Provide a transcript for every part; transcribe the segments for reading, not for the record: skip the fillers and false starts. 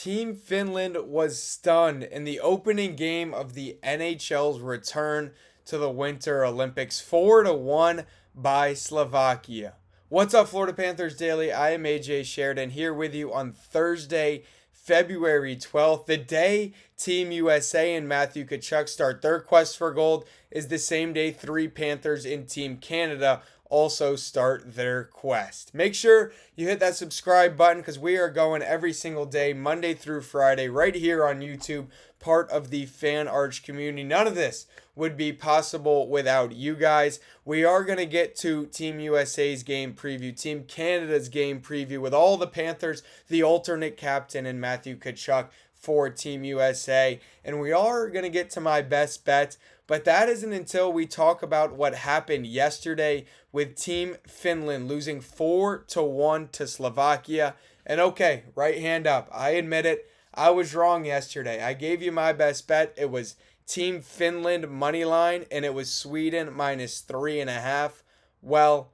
Team Finland was stunned in the opening game of the NHL's return to the Winter Olympics, 4-1 by Slovakia. What's up, Florida Panthers Daily? I am AJ Sheridan here with you on Thursday, February 12th. The day Team USA and Matthew Tkachuk start their quest for gold is the same day three Panthers in Team Canada also start their quest. Make sure you hit that subscribe button because we are going every single day, Monday through Friday, right here on YouTube, part of the Fan Arch community. None of this would be possible without you guys. We are going to get to Team USA's game preview, Team Canada's game preview with all the Panthers, the alternate captain, and Matthew Tkachuk for Team USA. And we are going to get to my best bet, but that isn't until we talk about what happened yesterday with Team Finland losing 4-1 to Slovakia. And okay, right hand up, I admit it, I was wrong yesterday. I gave you my best bet. It was Team Finland money line, and it was Sweden minus 3.5. Well,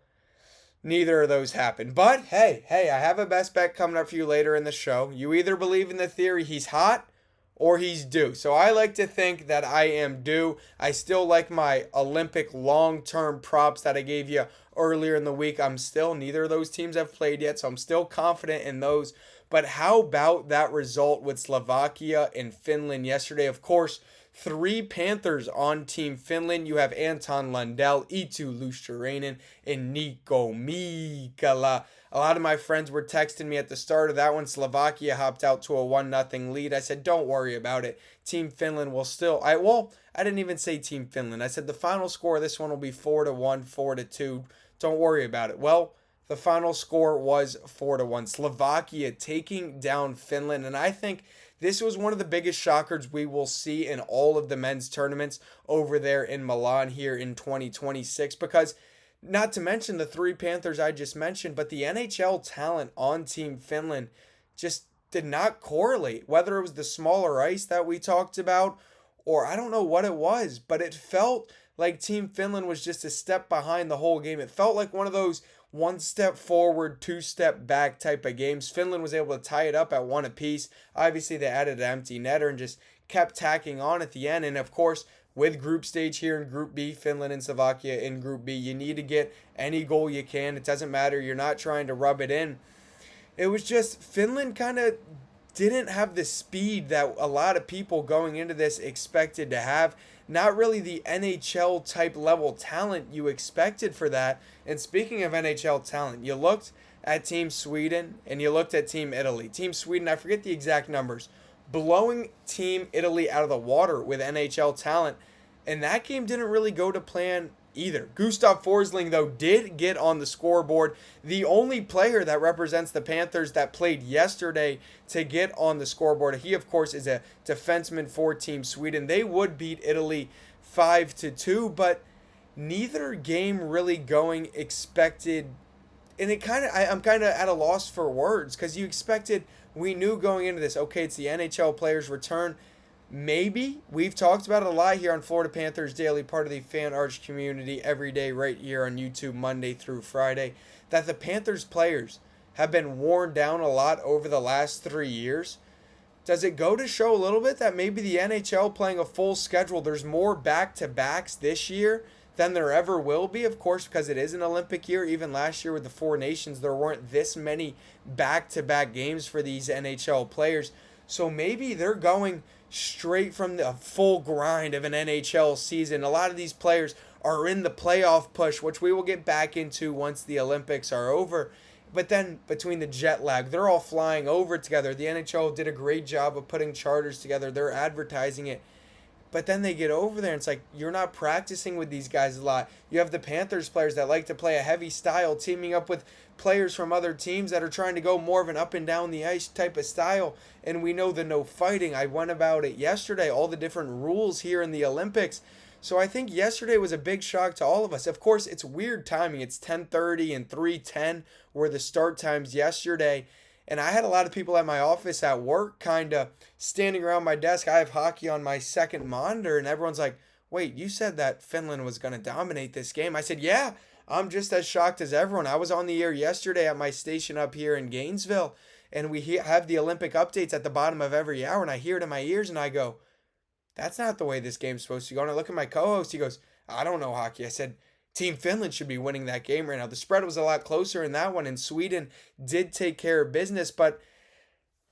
neither of those happened. But hey, I have a best bet coming up for you later in the show. You either believe in the theory he's hot or he's due. So I like to think that I am due. I still like my Olympic long-term props that I gave you earlier in the week. Neither of those teams have played yet, so I'm still confident in those. But how about that result with Slovakia and Finland yesterday? Of course, three Panthers on Team Finland. You have Anton Lundell, Eetu Luostarinen, and Nico Mikala. A lot of my friends were texting me at the start of that one. Slovakia hopped out to a 1-0 lead. I said, don't worry about it. Team Finland will still... I didn't even say Team Finland. I said the final score of this one will be 4-1, 4-2. Don't worry about it. Well, the final score was 4-1. Slovakia taking down Finland. And I think this was one of the biggest shockers we will see in all of the men's tournaments over there in Milan here in 2026. Because not to mention the three Panthers I just mentioned, but the NHL talent on Team Finland just did not correlate. Whether it was the smaller ice that we talked about, or I don't know what it was, but it felt like Team Finland was just a step behind the whole game. It felt like one of those one step forward, two step back type of games. Finland was able to tie it up at one apiece. Obviously, they added an empty netter and just kept tacking on at the end. And of course, with group stage here in Group B, Finland and Slovakia in Group B, you need to get any goal you can. It doesn't matter. You're not trying to rub it in. It was just Finland kind of didn't have the speed that a lot of people going into this expected to have. Not really the NHL type level talent you expected for that. And speaking of NHL talent, you looked at Team Sweden and you looked at Team Italy. Team Sweden, I forget the exact numbers, blowing Team Italy out of the water with NHL talent. And that game didn't really go to plan either. Gustav Forsling, though, did get on the scoreboard. The only player that represents the Panthers that played yesterday to get on the scoreboard. He, of course, is a defenseman for Team Sweden. They would beat Italy 5-2, but neither game really going expected. And I'm kind of at a loss for words because we knew going into this, okay, it's the NHL players' return. Maybe we've talked about it a lot here on Florida Panthers Daily, part of the Fan Arch community every day right here on YouTube, Monday through Friday, that the Panthers players have been worn down a lot over the last 3 years. Does it go to show a little bit that maybe the NHL playing a full schedule, there's more back-to-backs this year than there ever will be? Of course, because it is an Olympic year. Even last year with the Four Nations, there weren't this many back-to-back games for these NHL players. So maybe they're going straight from the full grind of an NHL season. A lot of these players are in the playoff push, which we will get back into once the Olympics are over. But then between the jet lag, they're all flying over together. The NHL did a great job of putting charters together. They're advertising it. But then they get over there and it's like, you're not practicing with these guys a lot. You have the Panthers players that like to play a heavy style, teaming up with players from other teams that are trying to go more of an up and down the ice type of style. And we know the no fighting. I went about it yesterday, all the different rules here in the Olympics. So I think yesterday was a big shock to all of us. Of course, it's weird timing. It's 10:30 and 3:10 were the start times yesterday. And I had a lot of people at my office at work kind of standing around my desk. I have hockey on my second monitor, and everyone's like, wait, you said that Finland was going to dominate this game. I said, yeah, I'm just as shocked as everyone. I was on the air yesterday at my station up here in Gainesville, and we have the Olympic updates at the bottom of every hour, and I hear it in my ears, and I go, that's not the way this game's supposed to go. And I look at my co-host, he goes, I don't know hockey. I said, Team Finland should be winning that game right now. The spread was a lot closer in that one, and Sweden did take care of business, but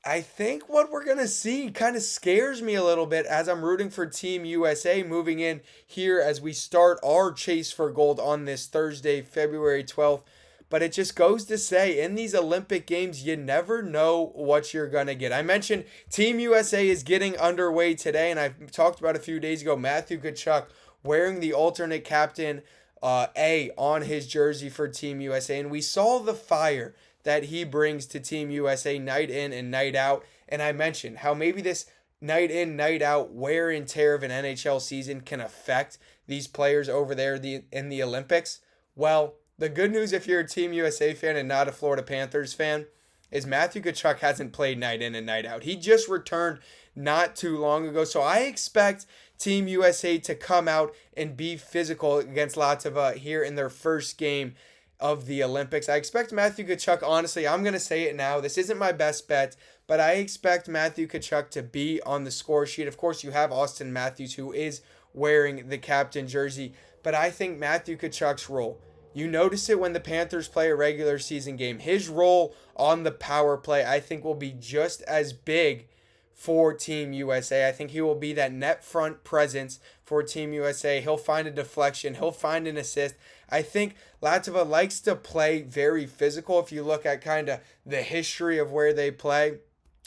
I think what we're going to see kind of scares me a little bit as I'm rooting for Team USA moving in here as we start our chase for gold on this Thursday, February 12th. But it just goes to say, in these Olympic Games, you never know what you're going to get. I mentioned Team USA is getting underway today, and I talked about a few days ago, Matthew Tkachuk wearing the alternate captain A on his jersey for Team USA. And we saw the fire that he brings to Team USA night in and night out. And I mentioned how maybe this night in, night out wear and tear of an NHL season can affect these players over there in the Olympics. Well, the good news if you're a Team USA fan and not a Florida Panthers fan is Matthew Tkachuk hasn't played night in and night out. He just returned not too long ago. So I expect Team USA to come out and be physical against Latvia here in their first game of the Olympics. I expect Matthew Tkachuk, honestly, I'm going to say it now. This isn't my best bet, but I expect Matthew Tkachuk to be on the score sheet. Of course, you have Austin Matthews, who is wearing the captain jersey, but I think Matthew Tkachuk's role, you notice it when the Panthers play a regular season game. His role on the power play, I think, will be just as big for Team USA. I think he will be that net front presence for Team USA. He'll find a deflection. He'll find an assist. I think Latvia likes to play very physical if you look at kind of the history of where they play.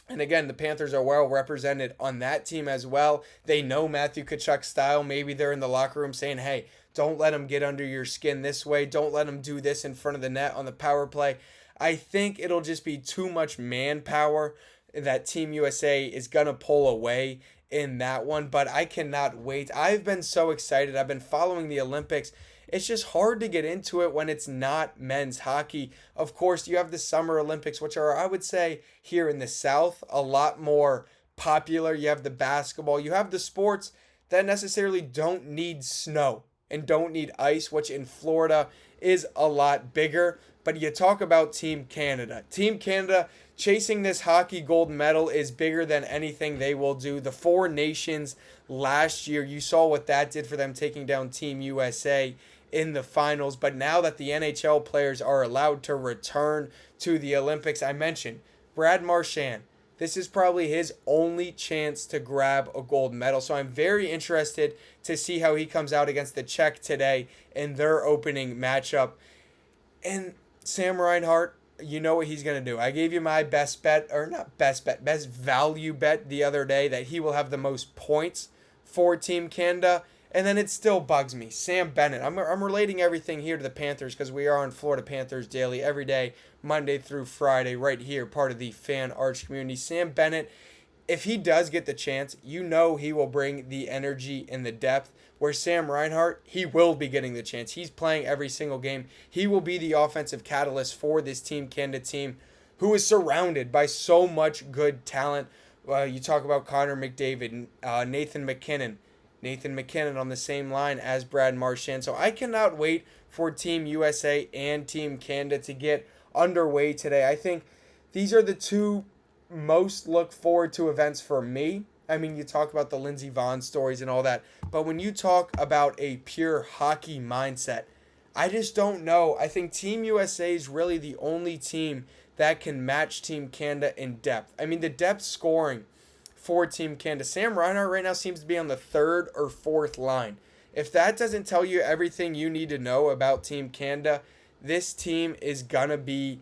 And again, the Panthers are well represented on that team as well. They know Matthew Tkachuk's style. Maybe they're in the locker room saying, hey, don't let him get under your skin this way. Don't let him do this in front of the net on the power play. I think it'll just be too much manpower that Team USA is going to pull away in that one. But I cannot wait. I've been so excited. I've been following the Olympics. It's just hard to get into it when it's not men's hockey. Of course, you have the Summer Olympics, which are, I would say, here in the South, a lot more popular. You have the basketball. You have the sports that necessarily don't need snow and don't need ice, which in Florida is a lot bigger. But you talk about Team Canada. Team Canada chasing this hockey gold medal is bigger than anything they will do. The Four Nations last year, you saw what that did for them, taking down Team USA in the finals. But now that the NHL players are allowed to return to the Olympics, I mentioned Brad Marchand. This is probably his only chance to grab a gold medal. So I'm very interested to see how he comes out against the Czech today in their opening matchup. And Sam Reinhart, you know what he's going to do. I gave you my best bet, or not best bet, best value bet the other day that he will have the most points for Team Canada. And then it still bugs me. Sam Bennett. I'm relating everything here to the Panthers because we are on Florida Panthers Daily every day, Monday through Friday, right here, part of the Fan Arch community. Sam Bennett, if he does get the chance, you know he will bring the energy and the depth. Where Sam Reinhart, he will be getting the chance. He's playing every single game. He will be the offensive catalyst for this Team Canada team, who is surrounded by so much good talent. You talk about Connor McDavid, Nathan McKinnon. Nathan McKinnon on the same line as Brad Marchand. So I cannot wait for Team USA and Team Canada to get underway today. I think these are the two most look forward to events for me. I mean, you talk about the Lindsey Vonn stories and all that, but when you talk about a pure hockey mindset, I just don't know. I think Team USA is really the only team that can match Team Canada in depth. I mean, the depth scoring for Team Canada. Sam Reinhart right now seems to be on the third or fourth line. If that doesn't tell you everything you need to know about Team Canada, this team is gonna be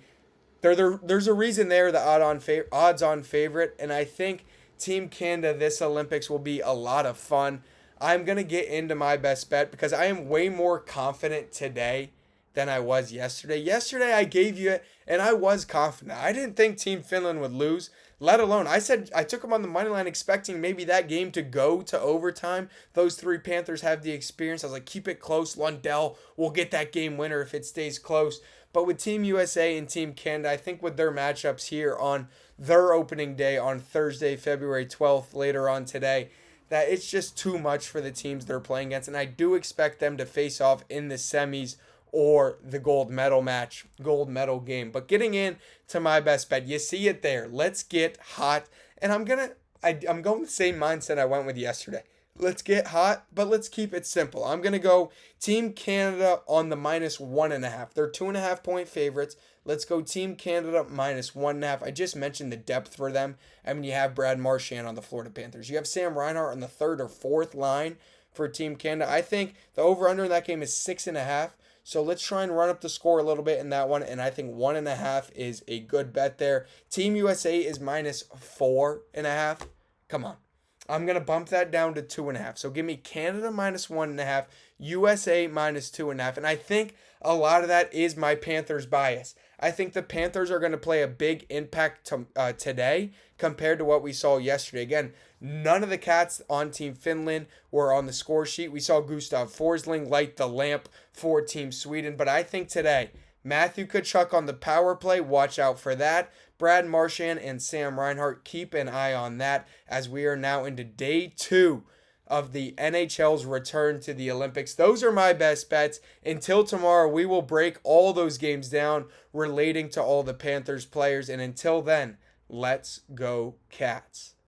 there's a reason they're the odds-on favorite, and I think Team Canada this Olympics will be a lot of fun. I'm gonna get into my best bet because I am way more confident today than I was yesterday. Yesterday I gave you it and I was confident. I didn't think Team Finland would lose, let alone I said I took them on the money line expecting maybe that game to go to overtime. Those three Panthers have the experience. I was like, keep it close. Lundell will get that game winner if it stays close. But with Team USA and Team Canada, I think with their matchups here on their opening day on Thursday, February 12th, later on today, that it's just too much for the teams they're playing against. And I do expect them to face off in the semis or the gold medal game. But getting into my best bet, you see it there. Let's get hot. And I'm going the same mindset I went with yesterday. Let's get hot, but let's keep it simple. I'm going to go Team Canada on the -1.5. They're 2.5 point favorites. Let's go Team Canada -1.5. I just mentioned the depth for them. I mean, you have Brad Marchand on the Florida Panthers. You have Sam Reinhart on the third or fourth line for Team Canada. I think the over-under in that game is 6.5. So let's try and run up the score a little bit in that one. And I think 1.5 is a good bet there. Team USA is -4.5. Come on. I'm going to bump that down to 2.5. So give me Canada -1.5, USA -2.5. And I think a lot of that is my Panthers bias. I think the Panthers are going to play a big impact today compared to what we saw yesterday. Again, none of the Cats on Team Finland were on the score sheet. We saw Gustav Forsling light the lamp for Team Sweden. But I think today, Matthew Tkachuk on the power play. Watch out for that. Brad Marchand and Sam Reinhart, keep an eye on that as we are now into day 2 of the NHL's return to the Olympics. Those are my best bets. Until tomorrow, we will break all those games down relating to all the Panthers players. And until then, let's go Cats.